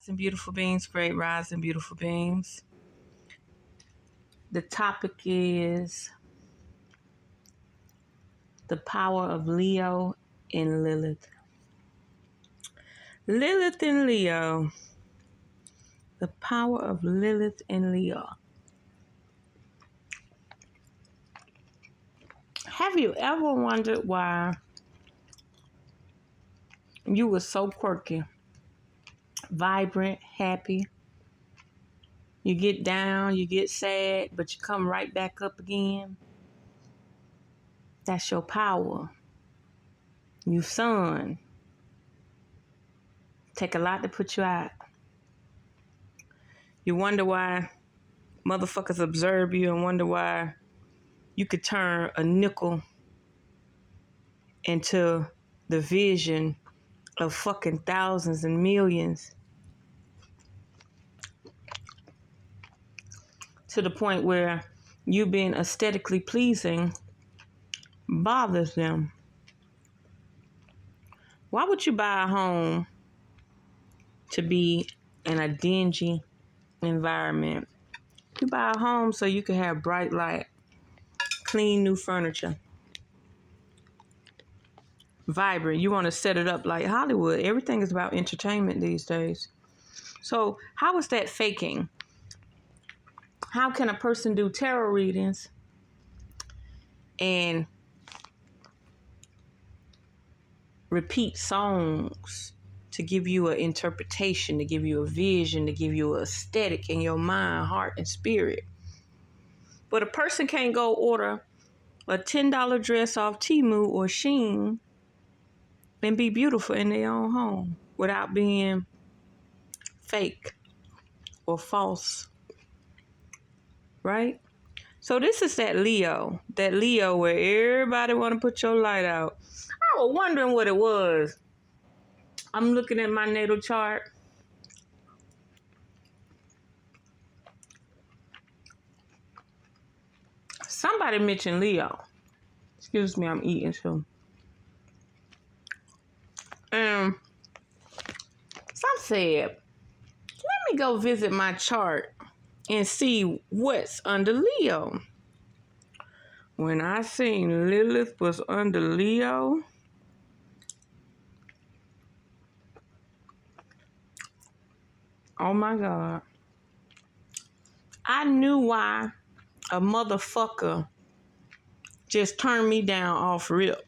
And beautiful beings, great rising beautiful beings. The topic is the power of Leo and Lilith. Lilith and Leo. The power of Lilith and Leo. Have you ever wondered why you were so quirky, vibrant, happy? You get down, you get sad, but you come right back up again. That's your power. You sun. Take a lot to put you out. You wonder why motherfuckers observe you and wonder why you could turn a nickel into the vision of fucking thousands and millions. To the point where you being aesthetically pleasing bothers them. Why would you buy a home to be in a dingy environment? You buy a home so you can have bright light, clean new furniture, vibrant. You want to set it up like Hollywood. Everything is about entertainment these days. So how is that faking? How can a person do tarot readings and repeat songs to give you an interpretation, to give you a vision, to give you an aesthetic in your mind, heart, and spirit? But a person can't go order a $10 dress off Temu or Shein and be beautiful in their own home without being fake or false. Right? So this is that Leo where everybody want to put your light out. I was wondering what it was. I'm looking at my natal chart. Somebody mentioned Leo. Excuse me, I'm eating too. Some said, let me go visit my chart and see what's under Leo. When I seen Lilith was under Leo, oh my God. I knew why a motherfucker just turned me down off rip.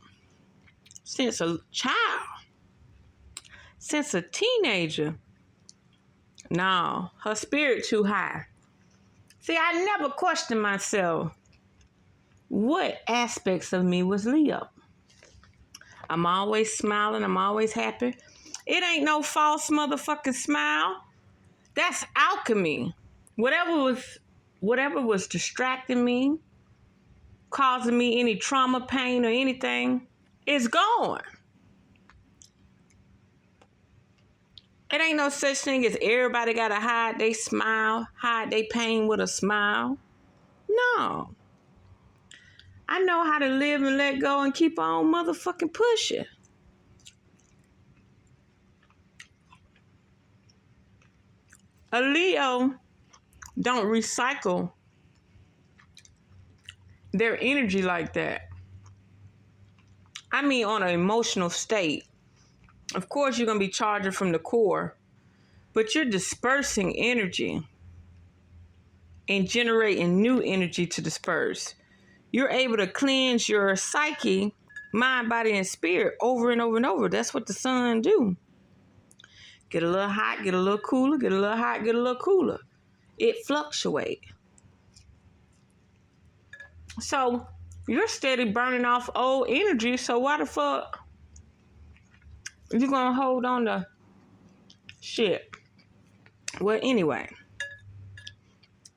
Since a child. Since a teenager. No, her spirit too high. See, I never questioned myself. What aspects of me was Leo? I'm always smiling. I'm always happy. It ain't no false motherfucking smile. That's alchemy. Whatever was distracting me, causing me any trauma, pain, or anything, is gone. It ain't no such thing as everybody gotta hide they smile, hide they pain with a smile. No. I know how to live and let go and keep on motherfucking pushing. A Leo don't recycle their energy like that. I mean, on an emotional state. Of course, you're going to be charging from the core, but you're dispersing energy and generating new energy to disperse. You're able to cleanse your psyche, mind, body, and spirit over and over and over. That's what the sun do. Get a little hot, get a little cooler, get a little hot, get a little cooler. It fluctuates. So you're steady burning off old energy, so why the fuck you gonna hold on to shit? Well, anyway,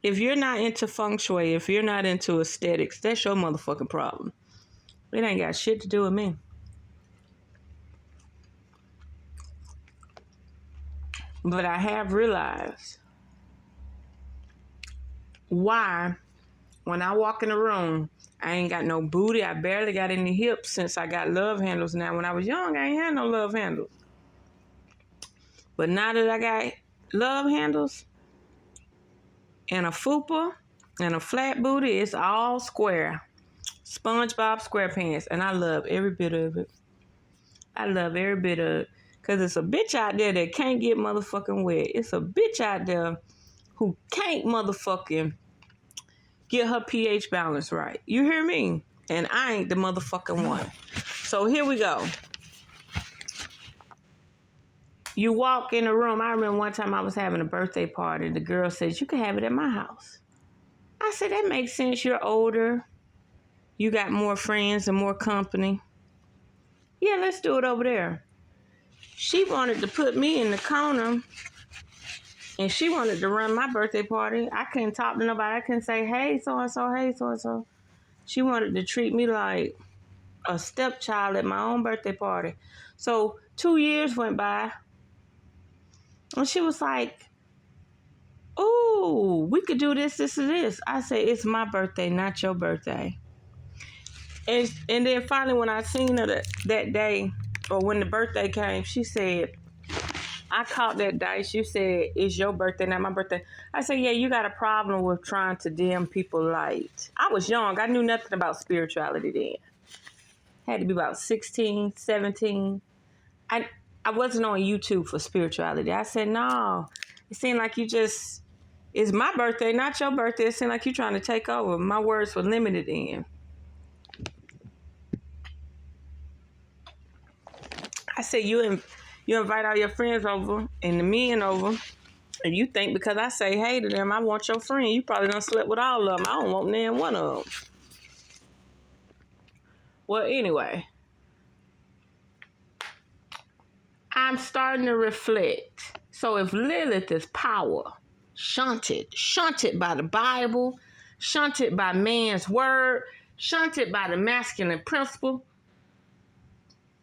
if you're not into feng shui, if you're not into aesthetics, that's your motherfucking problem. It ain't got shit to do with me. But I have realized why when I walk in the room, I ain't got no booty. I barely got any hips since I got love handles now. When I was young, I ain't had no love handles. But now that I got love handles and a fupa and a flat booty. It's all square. SpongeBob SquarePants. And I love every bit of it. I love every bit of it. Because it's a bitch out there that can't get motherfucking wet. It's a bitch out there who can't motherfucking get her pH balance right. You hear me? And I ain't the motherfucking one. So here we go. You walk in the room. I remember one time I was having a birthday party. The girl says, you can have it at my house. I said, that makes sense. You're older. You got more friends and more company. Yeah, let's do it over there. She wanted to put me in the corner. And she wanted to run my birthday party. I couldn't talk to nobody. I couldn't say, hey, so-and-so, hey, so-and-so. She wanted to treat me like a stepchild at my own birthday party. So 2 years went by. And she was like, ooh, we could do this, this, and this. I said, it's my birthday, not your birthday. And then finally when I seen her that day, or when the birthday came, she said, I caught that dice. You said, it's your birthday, not my birthday. I said, yeah, you got a problem with trying to dim people light. I was young. I knew nothing about spirituality then. Had to be about 16, 17. I wasn't on YouTube for spirituality. I said, no, it seemed like you just, it's my birthday, not your birthday. It seemed like you're trying to take over. My words were limited in. I said, you invite all your friends over and the men over, and you think because I say hey to them, I want your friend. You probably done slept with all of them. I don't want none one of them. Well, anyway, I'm starting to reflect. So if Lilith is power, shunted by the Bible, shunted by man's word, shunted by the masculine principle,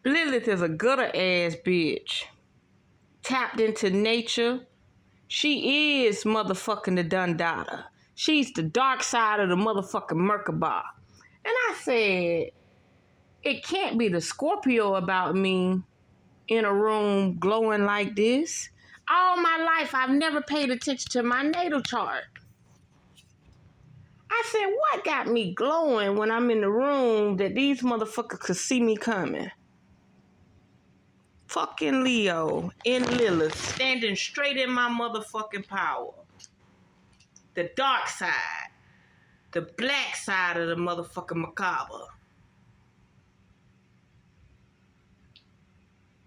Lilith is a gutter ass bitch. Tapped into nature. She is motherfucking the Dundada. She's the dark side of the motherfucking Merkaba. And I said, it can't be the Scorpio about me in a room glowing like this. All my life, I've never paid attention to my natal chart. I said, what got me glowing when I'm in the room that these motherfuckers could see me coming? Fucking Leo in Lilith, standing straight in my motherfucking power. The dark side. The black side of the motherfucking macabre.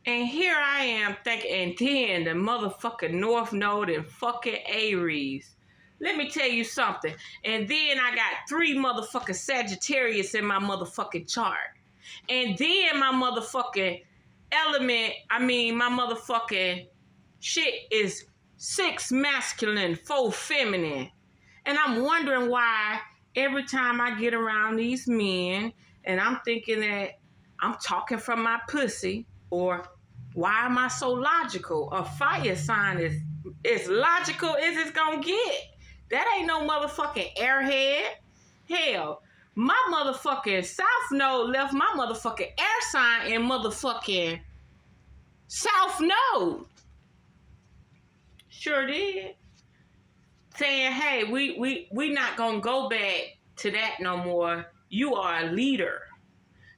And here I am thinking, and then the motherfucking North Node and fucking Aries. Let me tell you something. And then I got 3 motherfucking Sagittarius in my motherfucking chart. And then my motherfucking my motherfucking shit is 6 masculine, 4 feminine. And I'm wondering why every time I get around these men and I'm thinking that I'm talking from my pussy, or why am I so logical? A fire sign is as logical as it's gonna get. That ain't no motherfucking airhead. Hell, my motherfucking South Node left my motherfucking air sign in motherfucking South Node. Sure did. Saying, hey, we not gonna go back to that no more. You are a leader.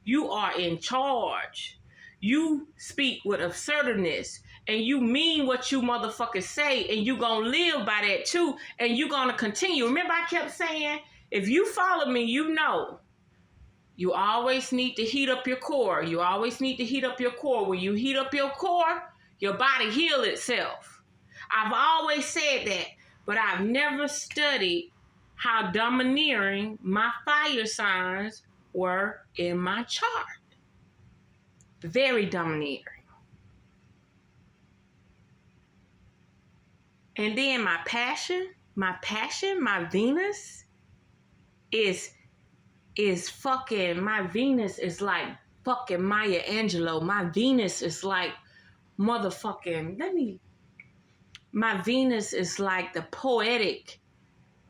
You are in charge. You speak with assertiveness. And you mean what you motherfuckers say. And you gonna live by that too. And you gonna continue. Remember I kept saying, if you follow me, you know. You always need to heat up your core. You always need to heat up your core. When you heat up your core, your body heals itself. I've always said that, but I've never studied how domineering my fire signs were in my chart. Very domineering. And then my passion, my Venus is fucking, my Venus is like fucking Maya Angelou. My Venus is like motherfucking, my Venus is like the poetic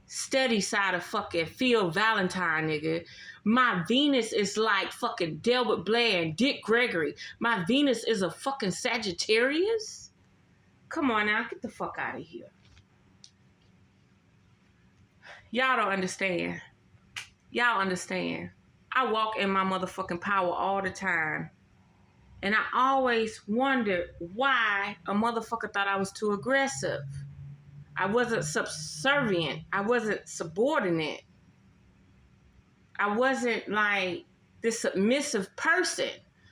study side of fucking Phil Valentine, nigga. My Venus is like fucking Delbert Blair and Dick Gregory. My Venus is a fucking Sagittarius. Come on now, get the fuck out of here. Y'all don't understand. Y'all understand. I walk in my motherfucking power all the time. And I always wondered why a motherfucker thought I was too aggressive. I wasn't subservient. I wasn't subordinate. I wasn't like this submissive person.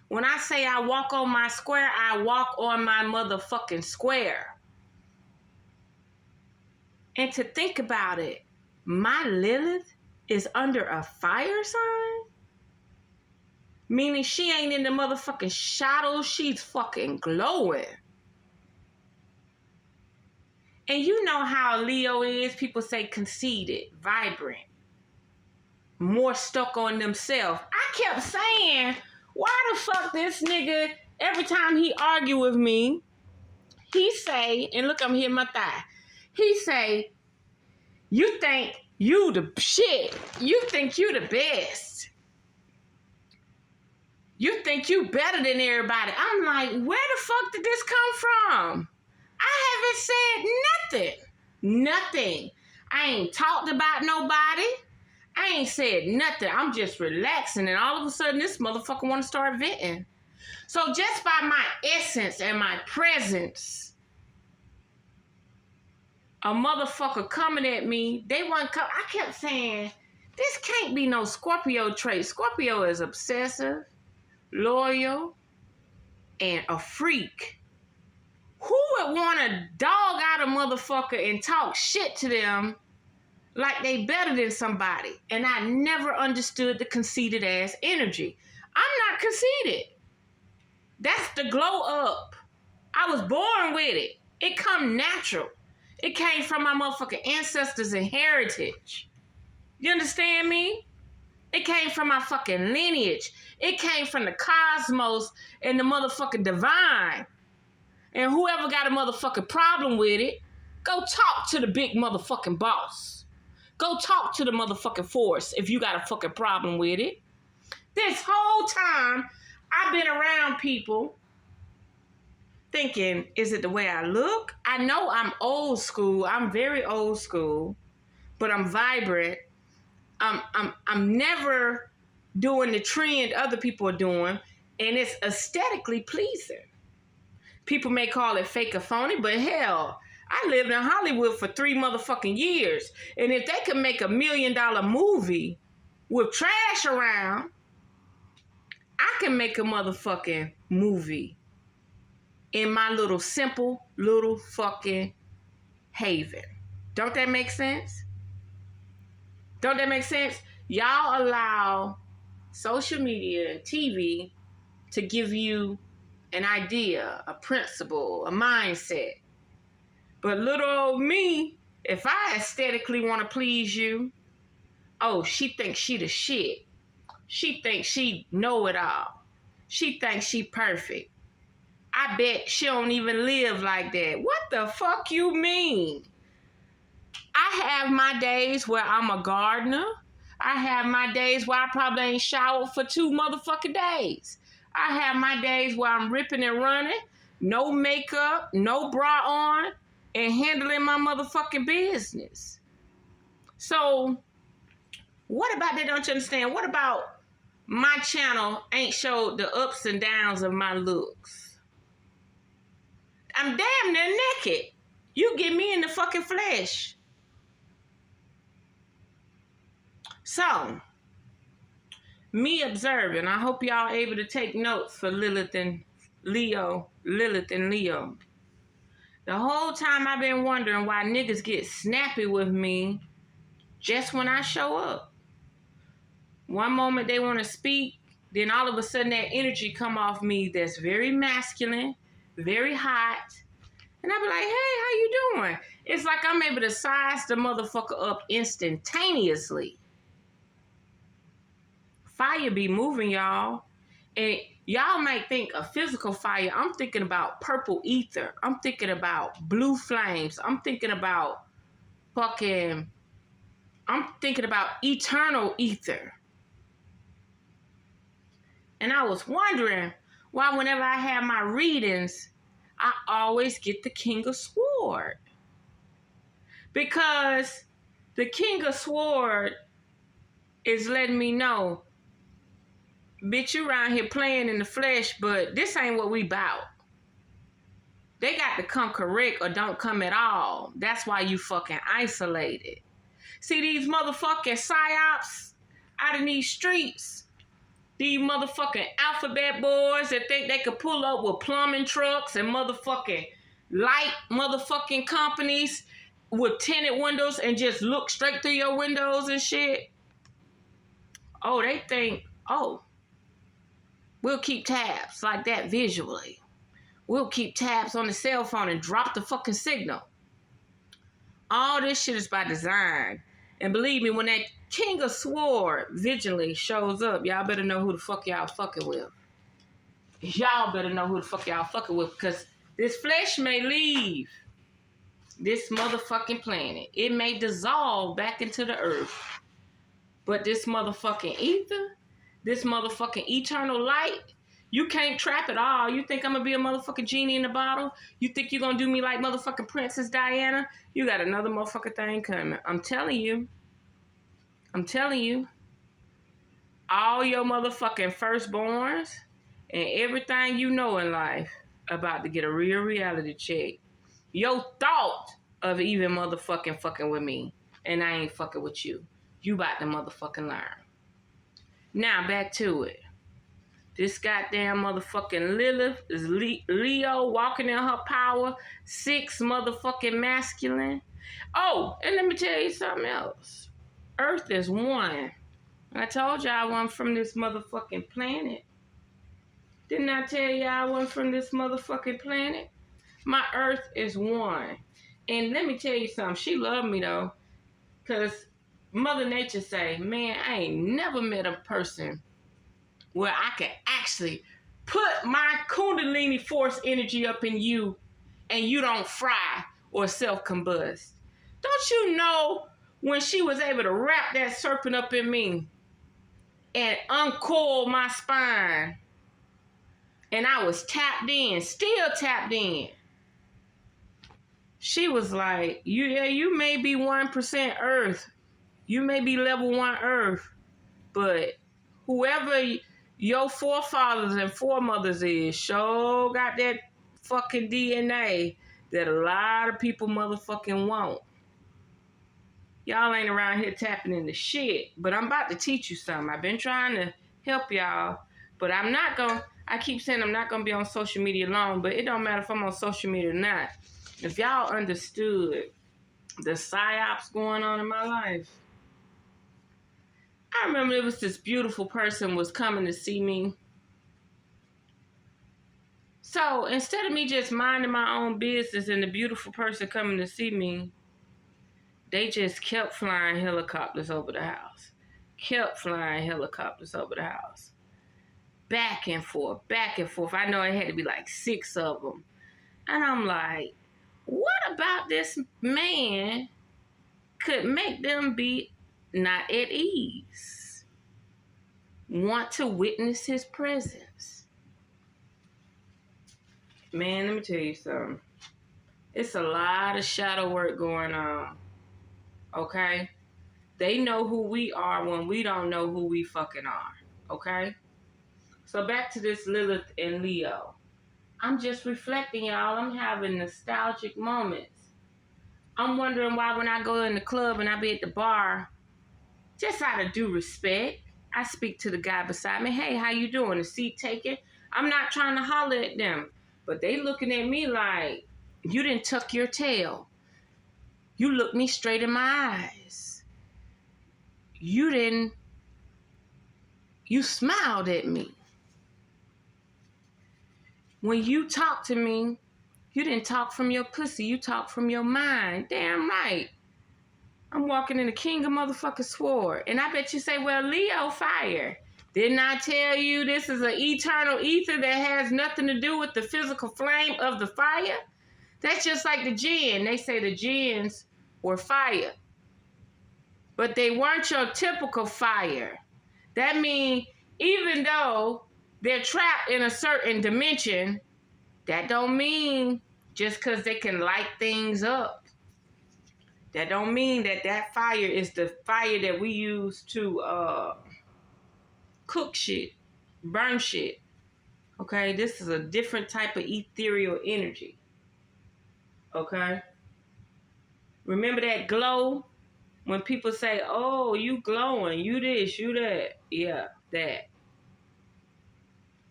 When I say I walk on my square, I walk on my motherfucking square. And to think about it, my Lilith is under a fire sign? Meaning she ain't in the motherfucking shadow, she's fucking glowing. And you know how Leo is, people say conceited, vibrant, more stuck on themselves. I kept saying, why the fuck this nigga, every time he argue with me, he say, and look, I'm hitting my thigh. He say, you think you the shit. You think you the best. You think you better than everybody. I'm like, where the fuck did this come from? I haven't said nothing. Nothing. I ain't talked about nobody. I ain't said nothing. I'm just relaxing, and all of a sudden this motherfucker want to start venting. So just by my essence and my presence, a motherfucker coming at me, they want to come. I kept saying, this can't be no Scorpio trait. Scorpio is obsessive, loyal, and a freak. Who would want to dog out a motherfucker and talk shit to them like they better than somebody? And I never understood the conceited ass energy. I'm not conceited. That's the glow up. I was born with it. It come natural. It came from my motherfucking ancestors and heritage. You understand me? It came from my fucking lineage. It came from the cosmos and the motherfucking divine. And whoever got a motherfucking problem with it, go talk to the big motherfucking boss. Go talk to the motherfucking force if you got a fucking problem with it. This whole time, I've been around people thinking, is it the way I look? I know I'm old school. I'm very old school, but I'm vibrant. I'm never doing the trend other people are doing, and it's aesthetically pleasing. People may call it fake or phony, but hell, I lived in Hollywood for 3 motherfucking years. And if they could make $1 million movie with trash around, I can make a motherfucking movie in my little simple little fucking haven. Don't that make sense? Don't that make sense? Y'all allow social media and TV to give you an idea, a principle, a mindset. But little old me, if I aesthetically want to please you, oh, she thinks she the shit. She thinks she know it all. She thinks she perfect. I bet she don't even live like that. What the fuck you mean? I have my days where I'm a gardener. I have my days where I probably ain't showered for 2 motherfucking days. I have my days where I'm ripping and running, no makeup, no bra on, and handling my motherfucking business. So, what about that? Don't you understand? What about my channel ain't showed the ups and downs of my looks? I'm damn near naked. You get me in the fucking flesh. So, me observing, I hope y'all able to take notes for Lilith and Leo. The whole time I've been wondering why niggas get snappy with me just when I show up. One moment they want to speak, then all of a sudden that energy come off me that's very masculine, very hot. And I be like, hey, how you doing? It's like I'm able to size the motherfucker up instantaneously. Fire be moving, y'all. And y'all might think of physical fire. I'm thinking about purple ether. I'm thinking about blue flames. I'm thinking about eternal ether. And I was wondering why whenever I have my readings, I always get the King of Sword. Because the King of Sword is letting me know, bitch, you around here playing in the flesh, but this ain't what we bout. They got to come correct or don't come at all. That's why you fucking isolated. See these motherfucking psyops out in these streets. These motherfucking alphabet boys that think they could pull up with plumbing trucks and motherfucking light motherfucking companies with tinted windows and just look straight through your windows and shit. Oh, they think, oh, we'll keep tabs like that visually. We'll keep tabs on the cell phone and drop the fucking signal. All this shit is by design. And believe me, when that King of Sword vigilantly shows up, y'all better know who the fuck y'all fucking with. Y'all better know who the fuck y'all fucking with, because this flesh may leave this motherfucking planet. It may dissolve back into the earth. But this motherfucking ether, this motherfucking eternal light, you can't trap it all. You think I'm going to be a motherfucking genie in the bottle? You think you're going to do me like motherfucking Princess Diana? You got another motherfucking thing coming. I'm telling you. All your motherfucking firstborns and everything you know in life about to get a real reality check. Your thought of even motherfucking fucking with me, and I ain't fucking with you. You about to motherfucking learn. Now back to it. This goddamn motherfucking Lilith is Leo walking in her power. 6 motherfucking masculine. Oh, and let me tell you something else. Earth is 1. I told y'all I wasn't from this motherfucking planet. Didn't I tell y'all I wasn't from this motherfucking planet? My Earth is 1. And let me tell you something. She loved me though. Because Mother Nature say, man, I ain't never met a person where I can actually put my Kundalini force energy up in you and you don't fry or self-combust. Don't you know when she was able to wrap that serpent up in me and uncoil my spine and I was tapped in, still tapped in. She was like, you may be 1% Earth. You may be level 1 Earth, but whoever your forefathers and foremothers is, sure got that fucking DNA that a lot of people motherfucking want. Y'all ain't around here tapping into shit, but I'm about to teach you something. I've been trying to help y'all, but I keep saying I'm not going to be on social media long, but it don't matter if I'm on social media or not. If y'all understood the psyops going on in my life. I remember it was this beautiful person was coming to see me. So instead of me just minding my own business and the beautiful person coming to see me, they just kept flying helicopters over the house. Kept flying helicopters over the house. Back and forth, back and forth. I know it had to be like 6 of them. And I'm like, what about this man could make them be not at ease? Want to witness his presence. Man, let me tell you something. It's a lot of shadow work going on. Okay? They know who we are when we don't know who we fucking are. Okay? So back to this Lilith and Leo. I'm just reflecting, y'all. I'm having nostalgic moments. I'm wondering why when I go in the club and I be at the bar, just out of due respect, I speak to the guy beside me. Hey, how you doing? The seat taken? I'm not trying to holler at them. But they looking at me like, you didn't tuck your tail. You looked me straight in my eyes. You smiled at me. When you talk to me, you didn't talk from your pussy. You talk from your mind. Damn right. I'm walking in the King of motherfucking Sword. And I bet you say, well, Leo fire. Didn't I tell you this is an eternal ether that has nothing to do with the physical flame of the fire? That's just like the jinn. They say the jinns were fire. But they weren't your typical fire. That means even though they're trapped in a certain dimension, That don't mean just because they can light things up. That don't mean that fire is the fire that we use to cook shit, burn shit. Okay, this is a different type of ethereal energy. Okay? Remember that glow? When people say, oh, you glowing, you this, you that. Yeah, that.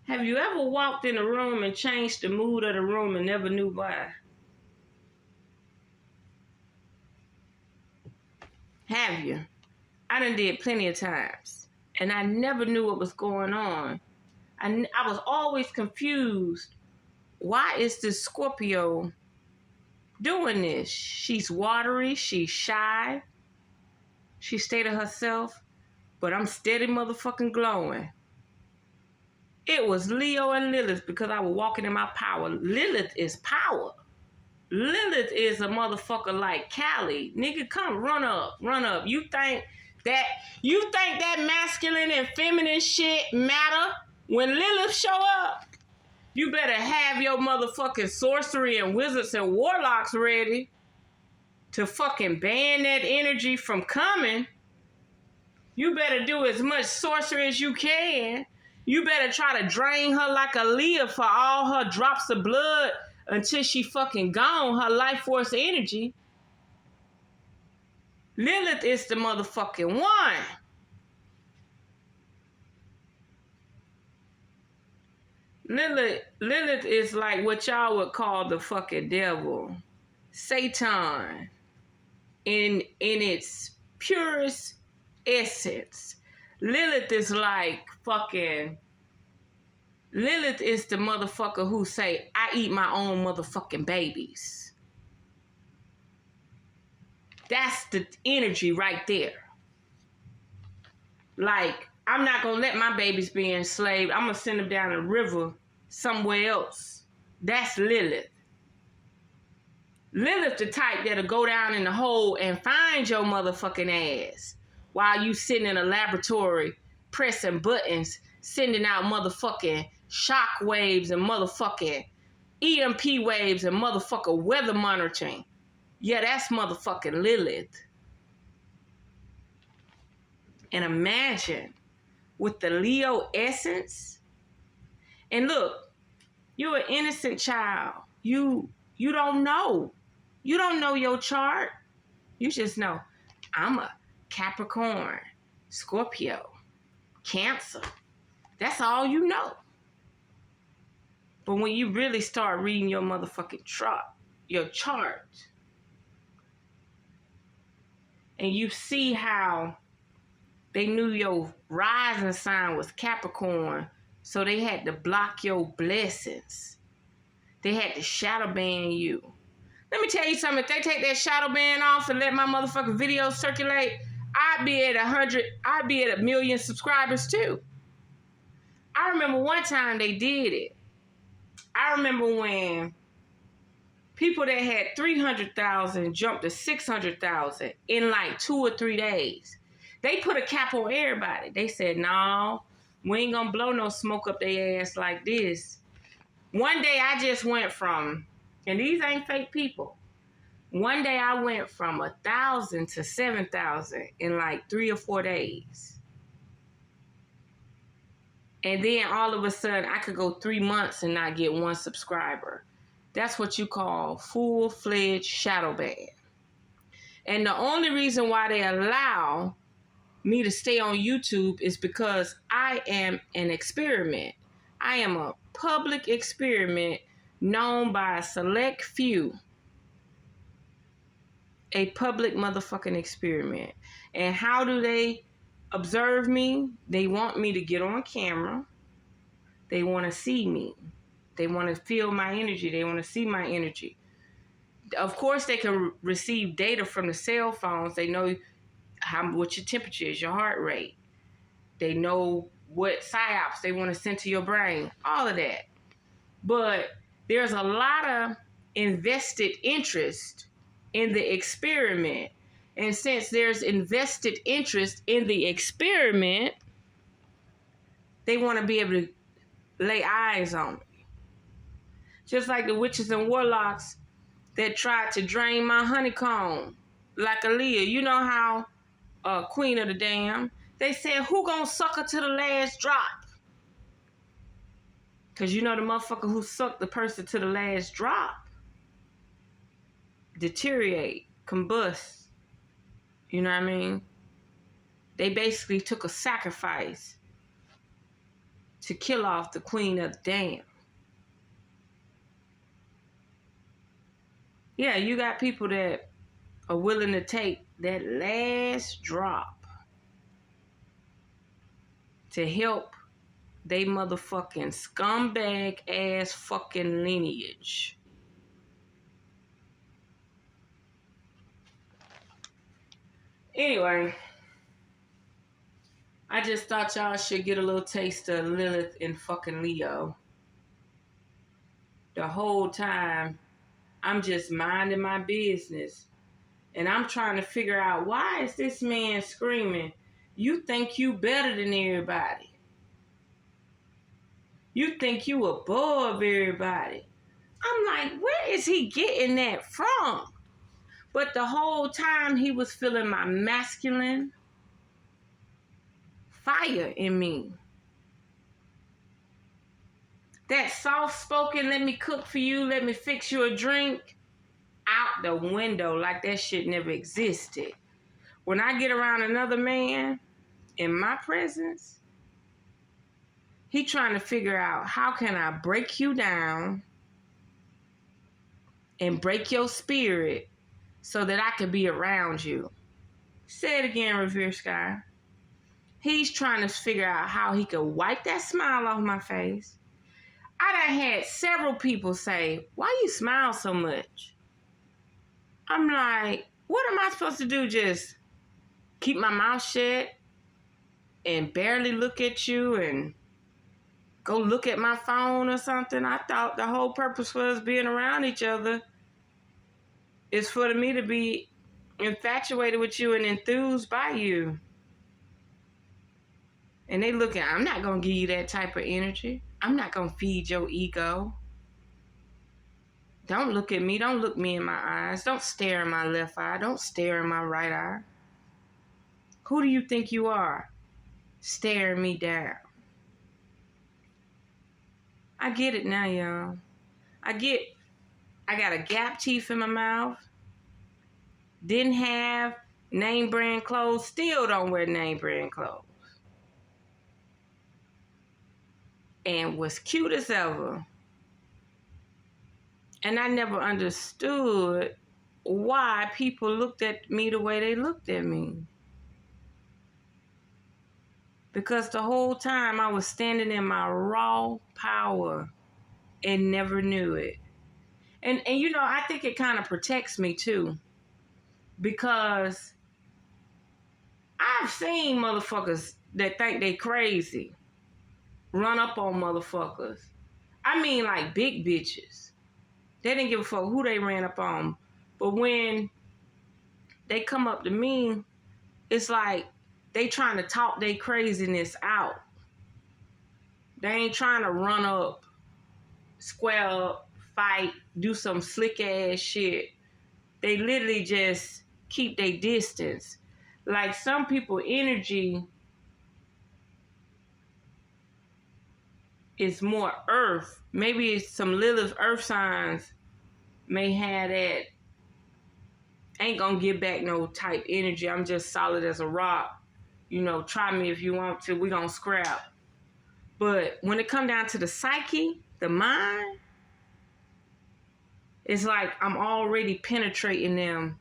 Have you ever walked in a room and changed the mood of the room and never knew why? Have you? I done did plenty of times. And I never knew what was going on. I was always confused. Why is this Scorpio doing this? She's watery, she's shy, she stayed to herself, but I'm steady motherfucking glowing. It was Leo and Lilith because I was walking in my power. Lilith is power. Lilith is a motherfucker like Callie. Nigga, come run up. You think that masculine and feminine shit matter? When Lilith show up, you better have your motherfucking sorcery and wizards and warlocks ready to fucking ban that energy from coming. You better do as much sorcery as you can. You better try to drain her like a Leah for all her drops of blood until she fucking gone, her life force energy. Lilith is the motherfucking one. Lilith is like what y'all would call the fucking devil. Satan in its purest essence. Lilith is like fucking... Lilith is the motherfucker who say, I eat my own motherfucking babies. That's the energy right there. Like, I'm not going to let my babies be enslaved. I'm going to send them down the river somewhere else. That's Lilith. Lilith the type that'll go down in the hole and find your motherfucking ass while you sitting in a laboratory pressing buttons, sending out motherfucking shock waves and motherfucking EMP waves and motherfucking weather monitoring. Yeah, that's motherfucking Lilith. And imagine with the Leo essence. And look, you're an innocent child. You don't know. You don't know your chart. You just know, I'm a Capricorn, Scorpio, Cancer. That's all you know. But when you really start reading your motherfucking chart, and you see how they knew your rising sign was Capricorn, so they had to block your blessings. They had to shadow ban you. Let me tell you something. If they take that shadow ban off and let my motherfucking videos circulate, I'd be at 1 million subscribers too. I remember one time they did it. I remember when people that had 300,000 jumped to 600,000 in like 2 or 3 days. They put a cap on everybody. They said, no, we ain't gonna blow no smoke up their ass like this. One day I just went from, and these ain't fake people. One day I went from 1,000 to 7,000 in like 3 or 4 days. And then all of a sudden I could go 3 months and not get 1 subscriber. That's what you call full-fledged shadow ban. And the only reason why they allow me to stay on YouTube is because I am an experiment. I am a public experiment known by a select few. A public motherfucking experiment. And how do they observe me? They want me to get on camera. They want to see me. They want to feel my energy. They want to see my energy. Of course, they can receive data from the cell phones. They know what your temperature is, your heart rate. They know what psyops they want to send to your brain. All of that. But there's a lot of invested interest in the experiment. And since there's invested interest in the experiment, they want to be able to lay eyes on me. Just like the witches and warlocks that tried to drain my honeycomb. Like Aaliyah, you know how Queen of the Dam, they said, who gonna suck her to the last drop? Because you know the motherfucker who sucked the person to the last drop deteriorate, combust. You know what I mean? They basically took a sacrifice to kill off the Queen of the Dam. Yeah, you got people that are willing to take that last drop to help they motherfucking scumbag ass fucking lineage. Anyway, I just thought y'all should get a little taste of Lilith and fucking Leo. The whole time, I'm just minding my business. And I'm trying to figure out, why is this man screaming, you think you better than everybody? You think you above everybody? I'm like, where is he getting that from? But the whole time he was feeling my masculine fire in me. That soft-spoken, let me cook for you, let me fix you a drink, out the window like that shit never existed. When I get around another man in my presence, he trying to figure out, how can I break you down and break your spirit so that I can be around you. Say it again, RevereSky. He's trying to figure out how he could wipe that smile off my face. I done had several people say, why you smile so much? I'm like, what am I supposed to do? Just keep my mouth shut and barely look at you and go look at my phone or something? I thought the whole purpose for us being around each other is for me to be infatuated with you and enthused by you. And they looking, I'm not going to give you that type of energy. I'm not going to feed your ego. Don't look at me. Don't look me in my eyes. Don't stare in my left eye. Don't stare in my right eye. Who do you think you are? Staring me down. I get it now, y'all. I got a gap teeth in my mouth. Didn't have name brand clothes. Still don't wear name brand clothes. And was cute as ever. And I never understood why people looked at me the way they looked at me. Because the whole time I was standing in my raw power and never knew it. And you know, I think it kind of protects me too. Because I've seen motherfuckers that think they crazy run up on motherfuckers. I mean, like big bitches. They didn't give a fuck who they ran up on. But when they come up to me, it's like they trying to talk their craziness out. They ain't trying to run up, square up, fight, do some slick ass shit. They literally just keep their distance. Like some people energy is more earth. Maybe some Lilith earth signs may have that ain't gonna give back no type energy. I'm just solid as a rock. You know, try me if you want to. We gonna scrap. But when it come down to the psyche, the mind, it's like I'm already penetrating them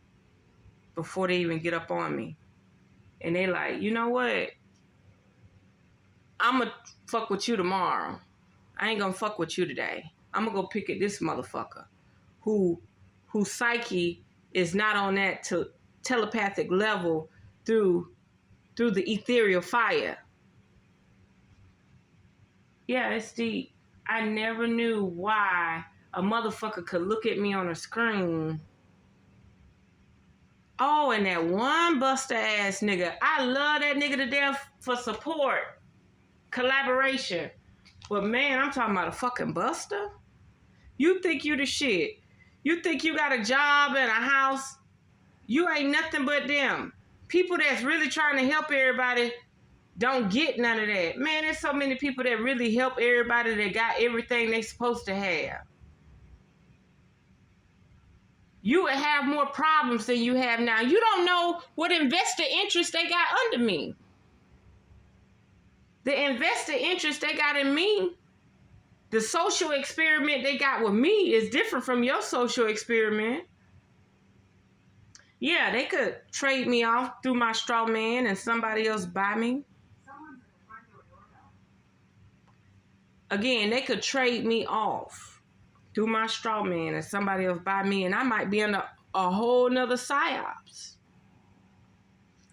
before they even get up on me. And they like, you know what? I'm gonna fuck with you tomorrow. I ain't gonna fuck with you today. I'm gonna go pick at this motherfucker whose psyche is not on that telepathic level through the ethereal fire. Yeah, it's deep. I never knew why a motherfucker could look at me on a screen. Oh, and that one buster ass nigga. I love that nigga to death for support, collaboration. But man, I'm talking about a fucking buster. You think you the shit. You think you got a job and a house. You ain't nothing but them. People that's really trying to help everybody don't get none of that. Man, there's so many people that really help everybody that got everything they supposed to have. You would have more problems than you have now. You don't know what investor interest they got under me. The investor interest they got in me, the social experiment they got with me is different from your social experiment. Yeah, they could trade me off through my straw man and somebody else buy me. Again, they could trade me off through my straw man and somebody else buy me, and I might be under a whole nother psyops.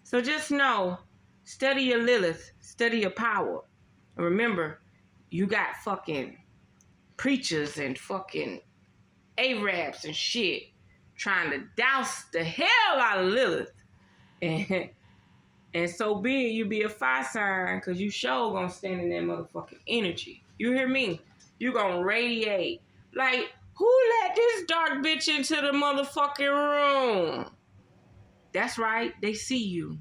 So just know, study your Lilith, study your power. And remember, you got fucking preachers and fucking Arabs and shit trying to douse the hell out of Lilith. And so be it, you be a fire sign, because you sure gonna stand in that motherfucking energy. You hear me? You gonna radiate. Like, who let this dark bitch into the motherfucking room? That's right, they see you.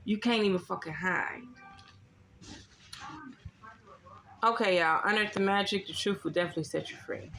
You can't even fucking hide. Okay, y'all. Unearth the magic. The truth will definitely set you free.